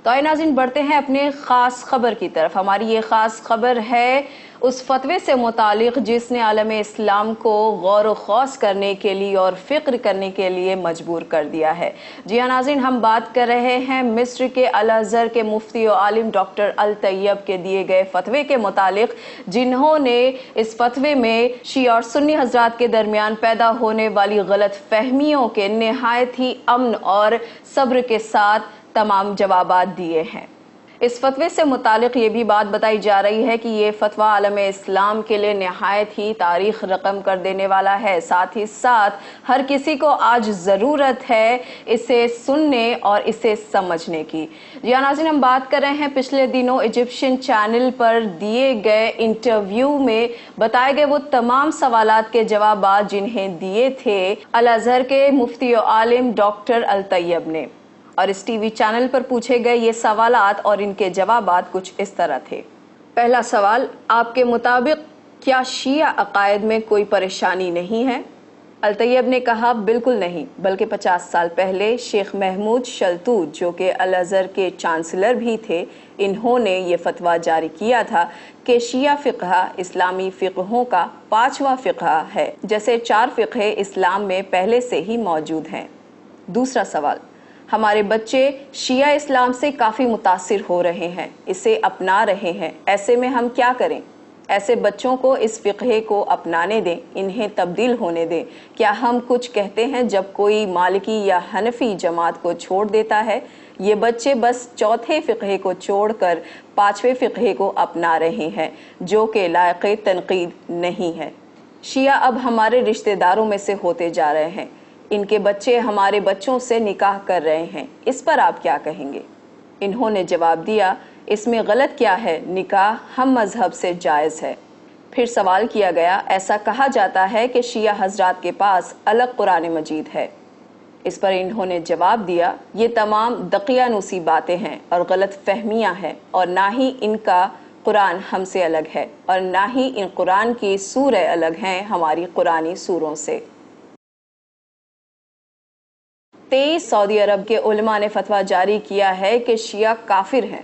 تو آئے ناظرین بڑھتے ہیں اپنے خاص خبر کی طرف۔ ہماری یہ خاص خبر ہے اس فتوے سے متعلق جس نے عالم اسلام کو غور و خوض کرنے کے لیے اور فکر کرنے کے لیے مجبور کر دیا ہے۔ جی ہاں ناظرین، ہم بات کر رہے ہیں مصر کے الازہر کے مفتی و عالم ڈاکٹر الطیب کے دیے گئے فتوے کے متعلق، جنہوں نے اس فتوے میں شیعہ اور سنی حضرات کے درمیان پیدا ہونے والی غلط فہمیوں کے نہایت ہی امن اور صبر کے ساتھ تمام جوابات دیے ہیں۔ اس فتوے سے متعلق یہ بھی بات بتائی جا رہی ہے کہ یہ فتویٰ عالم اسلام کے لیے نہایت ہی تاریخ رقم کر دینے والا ہے، ساتھ ہی ساتھ ہر کسی کو آج ضرورت ہے اسے سننے اور اسے سمجھنے کی۔ جی ہاں ناظرین، ہم بات کر رہے ہیں پچھلے دنوں ایجپشن چینل پر دیے گئے انٹرویو میں بتائے گئے وہ تمام سوالات کے جوابات جنہیں دیے تھے الازہر کے مفتی و عالم ڈاکٹر الطیب نے، اور اس ٹی وی چینل پر پوچھے گئے یہ سوالات اور ان کے جوابات کچھ اس طرح تھے۔ پہلا سوال، آپ کے مطابق کیا شیعہ عقائد میں کوئی پریشانی نہیں ہے؟ الطیب نے کہا بالکل نہیں، بلکہ 50 سال پہلے شیخ محمود شلتوت جو کہ الازہر کے چانسلر بھی تھے، انہوں نے یہ فتویٰ جاری کیا تھا کہ شیعہ فقہ اسلامی فقہوں کا 5واں فقہ ہے، جیسے 4 فقہ اسلام میں پہلے سے ہی موجود ہیں۔ دوسرا سوال، ہمارے بچے شیعہ اسلام سے کافی متاثر ہو رہے ہیں، اسے اپنا رہے ہیں، ایسے میں ہم کیا کریں؟ ایسے بچوں کو اس فقہ کو اپنانے دیں، انہیں تبدیل ہونے دیں۔ کیا ہم کچھ کہتے ہیں جب کوئی مالکی یا حنفی جماعت کو چھوڑ دیتا ہے؟ یہ بچے بس 4تھے فقہ کو چھوڑ کر 5ویں فقہ کو اپنا رہے ہیں، جو کہ لائق تنقید نہیں ہے۔ شیعہ اب ہمارے رشتہ داروں میں سے ہوتے جا رہے ہیں، ان کے بچے ہمارے بچوں سے نکاح کر رہے ہیں، اس پر آپ کیا کہیں گے؟ انہوں نے جواب دیا، اس میں غلط کیا ہے، نکاح ہم مذہب سے جائز ہے۔ پھر سوال کیا گیا، ایسا کہا جاتا ہے کہ شیعہ حضرات کے پاس الگ قرآن مجید ہے۔ اس پر انہوں نے جواب دیا، یہ تمام دقیانوسی باتیں ہیں اور غلط فہمیاں ہیں، اور نہ ہی ان کا قرآن ہم سے الگ ہے، اور نہ ہی ان قرآن کی سورہ الگ ہیں ہماری قرآنی سوروں سے۔ 23 سعودی عرب کے علماء نے فتویٰ جاری کیا ہے کہ شیعہ کافر ہیں۔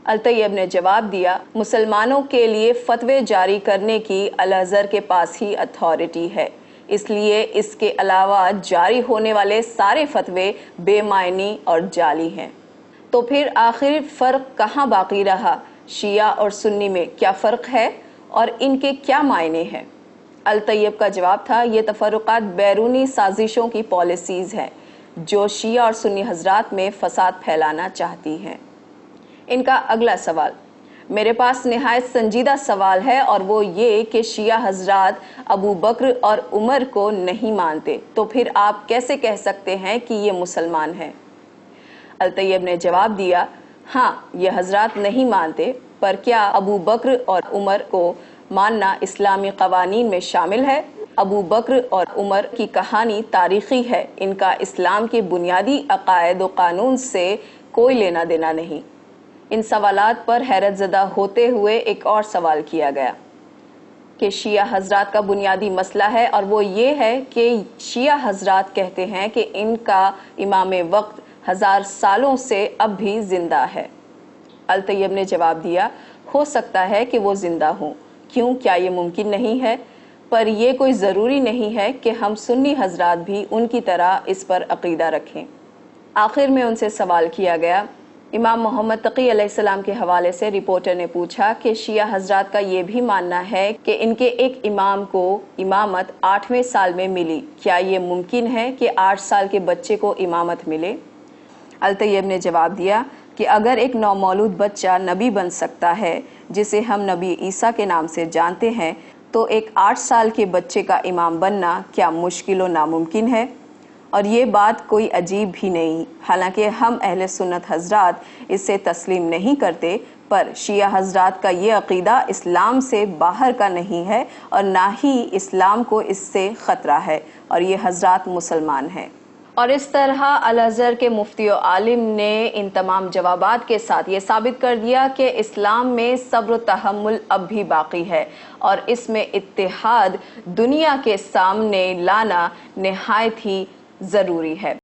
الطیب نے جواب دیا، مسلمانوں کے لیے فتوے جاری کرنے کی الازہر کے پاس ہی اتھارٹی ہے، اس لیے اس کے علاوہ جاری ہونے والے سارے فتوے بے معنی اور جعلی ہیں۔ تو پھر آخر فرق کہاں باقی رہا؟ شیعہ اور سنی میں کیا فرق ہے اور ان کے کیا معنی ہیں؟ الطیب کا جواب تھا، یہ تفرقات بیرونی سازشوں کی پالیسیز ہیں جو شیعہ اور سنی حضرات میں فساد پھیلانا چاہتی ہیں۔ ان کا اگلا سوال، میرے پاس نہایت سنجیدہ سوال ہے، اور وہ یہ کہ شیعہ حضرات ابو بکر اور عمر کو نہیں مانتے، تو پھر آپ کیسے کہہ سکتے ہیں کہ یہ مسلمان ہیں؟ الطیب نے جواب دیا، ہاں یہ حضرات نہیں مانتے، پر کیا ابو بکر اور عمر کو ماننا اسلامی قوانین میں شامل ہے؟ ابو بکر اور عمر کی کہانی تاریخی ہے، ان کا اسلام کے بنیادی عقائد و قانون سے کوئی لینا دینا نہیں۔ ان سوالات پر حیرت زدہ ہوتے ہوئے ایک اور سوال کیا گیا کہ شیعہ حضرات کا بنیادی مسئلہ ہے، اور وہ یہ ہے کہ شیعہ حضرات کہتے ہیں کہ ان کا امام وقت 1000 سالوں سے اب بھی زندہ ہے۔ الطیب نے جواب دیا، ہو سکتا ہے کہ وہ زندہ ہوں، کیوں، کیا یہ ممکن نہیں ہے؟ پر یہ کوئی ضروری نہیں ہے کہ ہم سنی حضرات بھی ان کی طرح اس پر عقیدہ رکھیں۔ آخر میں ان سے سوال کیا گیا، امام محمد تقی علیہ السلام کے حوالے سے رپورٹر نے پوچھا کہ شیعہ حضرات کا یہ بھی ماننا ہے کہ ان کے ایک امام کو امامت 8ویں سال میں ملی، کیا یہ ممکن ہے کہ 8 سال کے بچے کو امامت ملے؟ الطیب نے جواب دیا کہ اگر ایک نومولود بچہ نبی بن سکتا ہے جسے ہم نبی عیسیٰ کے نام سے جانتے ہیں، تو ایک 8 سال کے بچے کا امام بننا کیا مشکل و ناممکن ہے؟ اور یہ بات کوئی عجیب بھی نہیں، حالانکہ ہم اہل سنت حضرات اسے تسلیم نہیں کرتے، پر شیعہ حضرات کا یہ عقیدہ اسلام سے باہر کا نہیں ہے، اور نہ ہی اسلام کو اس سے خطرہ ہے، اور یہ حضرات مسلمان ہیں۔ اور اس طرح الازہر کے مفتی و عالم نے ان تمام جوابات کے ساتھ یہ ثابت کر دیا کہ اسلام میں صبر و تحمل اب بھی باقی ہے، اور اس میں اتحاد دنیا کے سامنے لانا نہایت ہی ضروری ہے۔